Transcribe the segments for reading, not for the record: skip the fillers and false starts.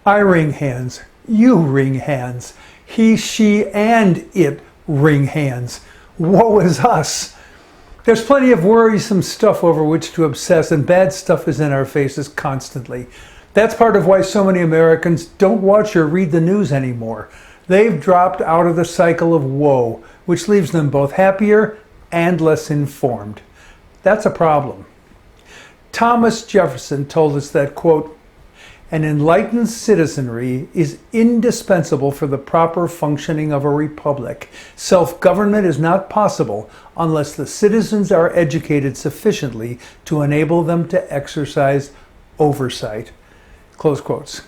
I wring hands. You wring hands. He, she, and it wring hands. Woe is us. There's plenty of worrisome stuff over which to obsess, and bad stuff is in our faces constantly. That's part of why so many Americans don't watch or read the news anymore. They've dropped out of the cycle of woe, which leaves them both happier and less informed. That's a problem. Thomas Jefferson told us that, quote, an enlightened citizenry is indispensable for the proper functioning of a republic. Self-government is not possible unless the citizens are educated sufficiently to enable them to exercise oversight. Close quotes.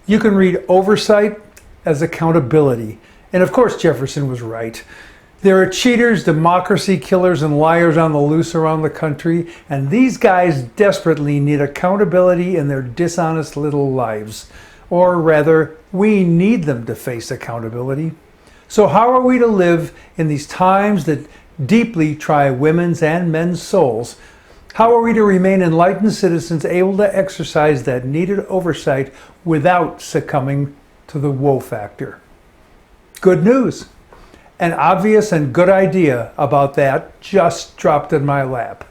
You can read oversight as accountability. And of course Jefferson was right. There are cheaters, democracy killers, and liars on the loose around the country, and these guys desperately need accountability in their dishonest little lives. Or rather, we need them to face accountability. So how are we to live in these times that deeply try women's and men's souls? How are we to remain enlightened citizens able to exercise that needed oversight without succumbing to the woe factor? Good news. An obvious and good idea about that just dropped in my lap.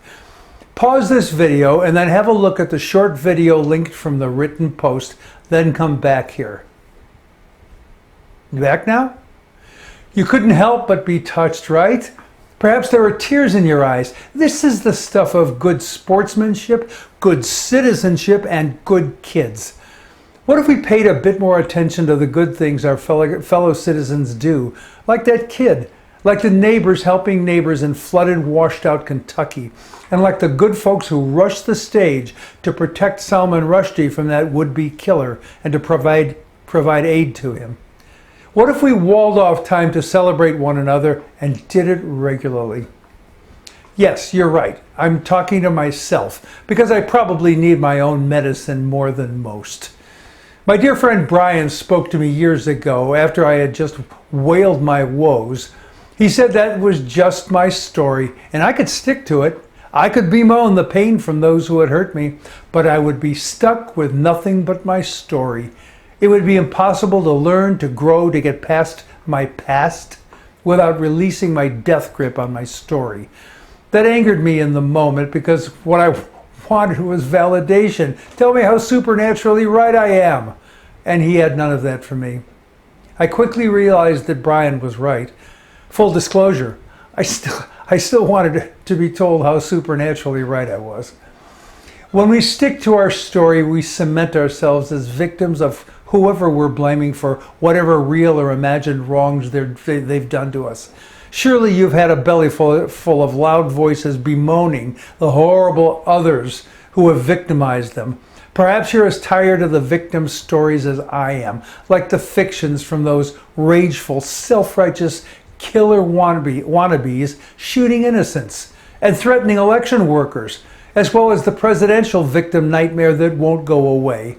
Pause this video and then have a look at the short video linked from the written post, then come back here. You back now? You couldn't help but be touched, right? Perhaps there are tears in your eyes. This is the stuff of good sportsmanship, good citizenship, and good kids. What if we paid a bit more attention to the good things our fellow citizens do? Like that kid, like the neighbors helping neighbors in flooded, washed out Kentucky, and like the good folks who rushed the stage to protect Salman Rushdie from that would-be killer and to provide aid to him. What if we walled off time to celebrate one another and did it regularly? Yes, you're right. I'm talking to myself because I probably need my own medicine more than most. My dear friend Brian spoke to me years ago after I had just wailed my woes. He said that was just my story, and I could stick to it. I could bemoan the pain from those who had hurt me, but I would be stuck with nothing but my story. It would be impossible to learn, to grow, to get past my past without releasing my death grip on my story. That angered me in the moment because what I wanted was validation. Tell me how supernaturally right I am. And he had none of that for me. I quickly realized that Brian was right. Full disclosure, I still wanted to be told how supernaturally right I was. When we stick to our story, we cement ourselves as victims of whoever we're blaming for whatever real or imagined wrongs they've done to us. Surely you've had a belly full of loud voices bemoaning the horrible others who have victimized them. Perhaps you're as tired of the victim stories as I am, like the fictions from those rageful, self-righteous killer wannabes shooting innocents and threatening election workers, as well as the presidential victim nightmare that won't go away.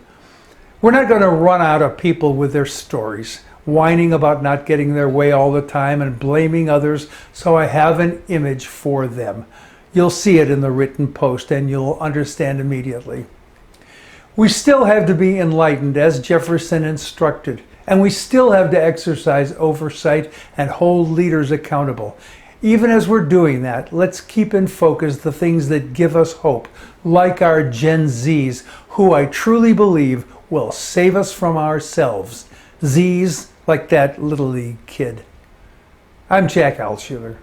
We're not going to run out of people with their stories, whining about not getting their way all the time and blaming others, so I have an image for them. You'll see it in the written post and you'll understand immediately. We still have to be enlightened as Jefferson instructed, and we still have to exercise oversight and hold leaders accountable. Even as we're doing that, let's keep in focus the things that give us hope, like our Gen Zs, who I truly believe will save us from ourselves. Zs like that Little League kid. I'm Jack Altshuler.